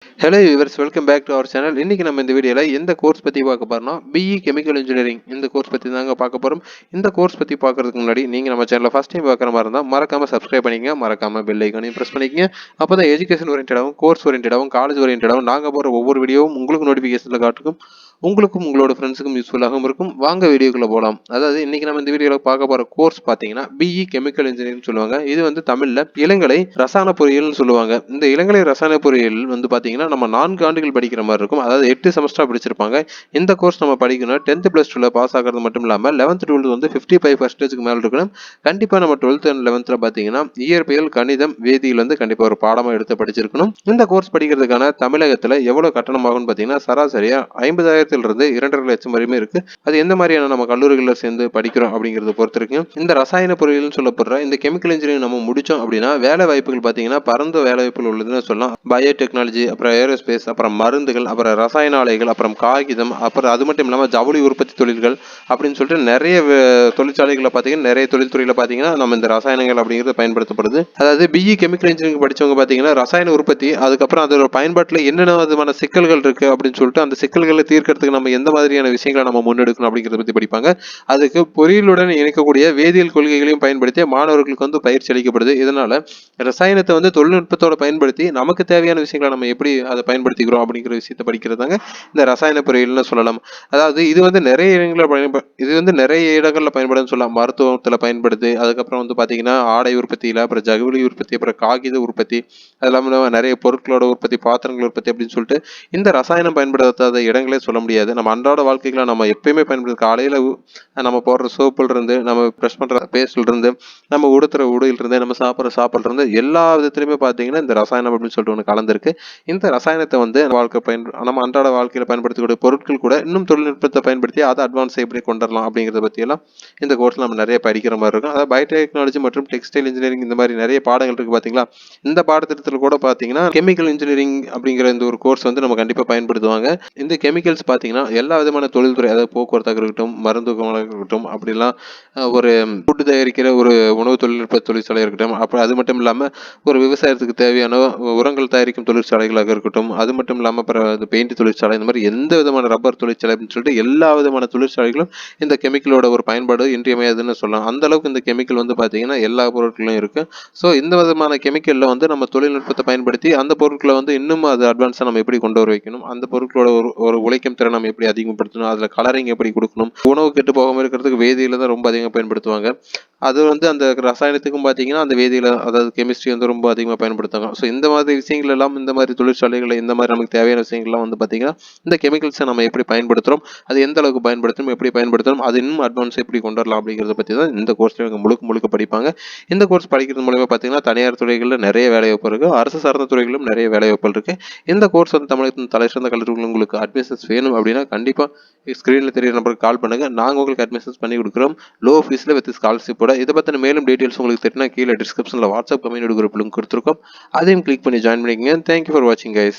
Hello viewers, welcome back to our channel. இன்னைக்கு நம்ம இந்த வீடியோவில் எந்த கோர்ஸ் பற்றி பார்க்க போறோம்னா பிஇ கெமிக்கல் இன்ஜினியரிங் இந்த கோர்ஸ் பற்றி தாங்க பார்க்க போகிறோம். இந்த கோர்ஸ் பற்றி பார்க்கறதுக்கு முன்னாடி நீங்கள் நம்ம சேனலை ஃபஸ்ட் டைம் பார்க்குற மாதிரி இருந்தால் மறக்காமல் சப்ஸ்கிரைப் பண்ணிக்கங்க, மறக்காமல் பெல் ஐக்கானையும் ப்ரெஸ் பண்ணிக்கங்க. அப்போ தான் எஜுகேஷன் ஓரியன்டாகவும் கோர்ஸ் ஓரியன்டாகவும் காலேஜ் ஓரியன்டாகவும் நாங்கள் போகிற ஒவ்வொரு வீடியோவும் உங்களுக்கு நோட்டிஃபிகேஷனில் காட்டுக்கும், உங்களுக்கும் உங்களோட ஃப்ரெண்ட்ஸுக்கும் யூஸ்ஃபுல்லாகவும் இருக்கும். வாங்க வீடியோக்குள்ளே போகலாம். அதாவது இன்னைக்கு நம்ம இந்த வீடியோவில் பார்க்க போகிற கோர்ஸ் பார்த்தீங்கன்னா பிஇ கெமிக்கல் இன்ஜினியரிங் சொல்லுவாங்க. இது வந்து தமிழில் இளங்கலை ரசாயன பொறியியல்னு சொல்லுவாங்க. இந்த இளங்கலை ரசாயன பொறியியல் வந்து பார்த்தீங்கன்னா நம்ம 4 ஆண்டுகள் படிக்கிற மாதிரி இருக்கும். அதாவது 8 செமஸ்டரா படிச்சிருப்பாங்க. இந்த கோர்ஸ் நம்ம படிக்கணும் 10th + 12 பாஸ் ஆகிறது மட்டும் இல்லாமல் 11th 12th வந்து 55% மேல இருக்கணும். கண்டிப்பா நம்ம 12th and 11th பார்த்தீங்கன்னா இயற்பியல், கணிதம், வேதியியல் வந்து கண்டிப்பா ஒரு பாடமா எடுத்து படிச்சிருக்கணும். இந்த கோர்ஸ் படிக்கிறதுக்கான தமிழகத்துல எவ்வளவு கட்டணம் ஆகும்னு பார்த்தீங்கன்னா சராசரியா 50,000 இருந்து 2.5 லட்சம் வரையுமே இருக்கு. அது எந்த மாதிரியான நம்ம கல்லூரிகளில் சேர்ந்து படிக்கிறோம் அப்படிங்கிறத பொறுத்து இருக்கு. இந்த ரசாயன பொறியியல்னு சொல்லப்படுற இந்த கெமிக்கல் இன்ஜினியரிங் நம்ம முடிச்சோம் அப்படின்னா வேலை வாய்ப்புகள் பார்த்தீங்கன்னா பரந்த வேலை வாய்ப்புகள் உள்ளதுன்னு சொல்லலாம். பயோடெக்னாலஜி, அப்புறம் ஏரோஸ்பேஸ், அப்புறம் மருந்துகள், அப்புறம் ரசாயன ஆலைகள், அப்புறம் காகிதம், அப்புறம் அது மட்டும் இல்லாமல் ஜவுளி உற்பத்தி தொழில்கள் அப்படின்னு சொல்லிட்டு நிறைய தொழிற்சாலைகளை பார்த்தீங்கன்னா நிறைய தொழில்துறையில் பார்த்தீங்கன்னா நம்ம இந்த ரசாயனங்கள் அப்படிங்கிறது பயன்படுத்தப்படுது. அதாவது பிஇ கெமிக்கல் இன்ஜினியரிங் படிச்சவங்க பார்த்தீங்கன்னா ரசாயன உற்பத்தி, அதுக்கப்புறம் அதோட பயன்பாட்டில் என்னென்ன விதமான சிக்கல்கள் இருக்கு அப்படின்னு சொல்லிட்டு அந்த சிக்கல்களை தீர்க்கறதுக்கு நம்ம எந்த மாதிரியான விஷயங்களை நம்ம முன்னெடுக்கணும் அப்படிங்கிறத பற்றி படிப்பாங்க. அதுக்கு பொறியியலுடன் இணைக்கக்கூடிய வேதியியல் கொள்கைகளையும் பயன்படுத்தி மாணவர்களுக்கு வந்து பயிற்சி அளிக்கப்படுது. இதனால ரசாயனத்தை வந்து தொழில்நுட்பத்தோட பயன்படுத்தி நமக்கு தேவையான விஷயங்களை நம்ம எப்படி அதை பயன்படுத்திக்கிறோம் அப்படிங்கிற விஷயத்தை படிக்கிறதாங்க இந்த ரசாயன பொறியியல்னு சொல்லலாம். அதாவது இது வந்து நிறைய இடங்கள்ல பயன்படுதுன்னு சொல்லலாம். மருத்துவத்தில் பயன்படுது, அதுக்கப்புறம் வந்து பார்த்தீங்கன்னா ஆடை உற்பத்தியில், அப்புறம் ஜவுளி உற்பத்தி, அப்புறம் காகித உற்பத்தி, அது இல்லாமல் நிறைய பொருட்களோட உற்பத்தி, பாத்திரங்கள் உற்பத்தி அப்படின்னு சொல்லிட்டு இந்த ரசாயனம் பயன்படுத்தாத இடங்களே சொல்ல முடியாது. நம்ம அன்றாட வாழ்க்கைகளை நம்ம எப்பயுமே பயன்படுத்த காலையில் நம்ம போடுற சோப்புல இருந்து, நம்ம ப்ரெஷ் பண்ற பேஸ்ட்ல இருந்து, நம்ம உடுத்துற உடையில இருந்து, நம்ம சாப்பிட்ற சாப்பாடுல இருந்து எல்லா விதத்திலுமே பார்த்தீங்கன்னா இந்த ரசாயனம் அப்படின்னு சொல்லிட்டு ஒன்று கலந்துருக்கு. இந்த ரசாயனத்தை வந்து நம்ம அன்றாட வாழ்க்கையில பயன்படுத்தக்கூடிய பொருட்கள் கூட இன்னும் தொழில்நுட்பத்தை பயன்படுத்தி அதை அட்வான்ஸ் எப்படி கொண்டு வரலாம் அப்படிங்கிறத பற்றியெல்லாம் இந்த கோர்ஸ் நம்ம நிறைய படிக்கிற மாதிரி இருக்கும். அதாவது பயோடெக்னாலஜி மற்றும் டெக்ஸ்டைல் இன்ஜினியரிங் இந்த மாதிரி நிறைய பாடங்கள் இருக்கு பார்த்தீங்களா. இந்த பாடத்திட்டத்தில் கூட பார்த்தீங்கன்னா கெமிக்கல் இன்ஜினியரிங் அப்படிங்கிற இந்த ஒரு கோர்ஸ் வந்து நம்ம கண்டிப்பாக பயன்படுத்துவாங்க. இந்த கெமிக்கல்ஸ் பார்த்தீங்கன்னா எல்லா விதமான தொழில்துறை, அதாவது போக்குவரத்தாக இருக்கட்டும், மருந்து இருக்கட்டும், அப்படிலாம் ஒரு ஃபுட்டு தயாரிக்கிற ஒரு உணவு தொழில்நுட்ப தொழிற்சாலை இருக்கட்டும், அப்புறம் அது மட்டும் இல்லாமல் ஒரு விவசாயத்துக்கு தேவையான உரங்கள் தயாரிக்கும் தொழிற்சாலைகளாக இருக்கட்டும், அது மட்டும் இல்லாமல் அப்புறம் பெயிண்ட் தொழிற்சாலை, இந்த மாதிரி எந்த விதமான ரப்பர் தொழிற்சாலை அப்படின்னு சொல்லிட்டு எல்லா விதமான தொழிற்சாலைகளும் இந்த கெமிக்கலோட ஒரு பயன்பாடு இன்றியமையாதுன்னு சொல்லலாம். அந்த அளவுக்கு இந்த கெமிக்கல் வந்து பார்த்தீங்கன்னா எல்லா பொருட்களும் இருக்கு. ஸோ இந்த விதமான கெமிக்கலில் வந்து நம்ம தொழில்நுட்பத்தை பயன்படுத்தி அந்த பொருட்களை வந்து இன்னும் அது அட்வான்ஸாக நம்ம எப்படி கொண்டு வர வைக்கணும், அந்த பொருட்களோட ஒரு உழைக்கும் திறன் நம்ம எப்படி அதிகப்படுத்தணும், அதில் கலரிங் எப்படி கொடுக்கணும், உணவு கெட்டு போகாமல் இருக்கிறதுக்கு வேதியில தான் ரொம்ப அதிகமாக பயன்படுத்துவாங்க. அது வந்து அந்த ரசாயனத்துக்கும் பார்த்தீங்கன்னா அந்த வேதியில, அதாவது கெமிஸ்ட்ரி வந்து ரொம்ப அதிகமாக பயன்படுத்துவாங்க. ஸோ இந்த மாதிரி விஷயங்கள் எல்லாம், இந்த மாதிரி தொழிற்சாலைகள், இந்த மாதிரி நமக்கு தேவையான விஷயங்கள்லாம் வந்து பார்த்தீங்கன்னா இந்த கெமிக்கல்ஸை நம்ம எப்படி பயன்படுத்துகிறோம், அது எந்த அளவுக்கு பயன்படுத்தணும், எப்படி பயன்படுத்தணும், அது இன்னும் அட்வான்ஸ் எப்படி கொண்டு வரலாம் அப்படிங்கிறத பற்றி தான் இந்த கோர்ஸில் இவங்க முழுக்க முழுக்க படிப்பாங்க. இந்த கோர்ஸ் படிக்கிறது மூலமா பார்த்தீங்கன்னா தனியார் துறைகளில் நிறைய வேலைவாய்ப்பு இருக்குது, அரசு சார்ந்த துறைகளிலும் நிறைய வேலைவாய்ப்புகள் இருக்குது. இந்த கோர்ஸ் வந்து தமிழகத்தின் தலை சிறந்த கல்லூரிகள் உங்களுக்கு அட்மிஷன்ஸ் வேணும் அப்படின்னா கண்டிப்பாக ஸ்க்ரீனில் தெரியுற நம்பருக்கு கால் பண்ணுங்கள். நாங்கள் உங்களுக்கு அட்மிஷன்ஸ் பண்ணி கொடுக்குறோம் லோ ஃபீஸில் வித் ஸ்காலர்ஷிப்போட. இதை பற்றின மேலும் டீட்டெயில்ஸ் உங்களுக்கு தெரியும்னா கீழே டிஸ்கிரிப்ஷனில் வாட்ஸ்அப் கம்யூனிட்டி குரூப் லிங்க் கொடுத்துருக்கோம். அதையும் கிளிக் பண்ணி ஜாயின் பண்ணிக்கங்க. தேங்க்யூ ஃபார் வாட்சிங் கைஸ்.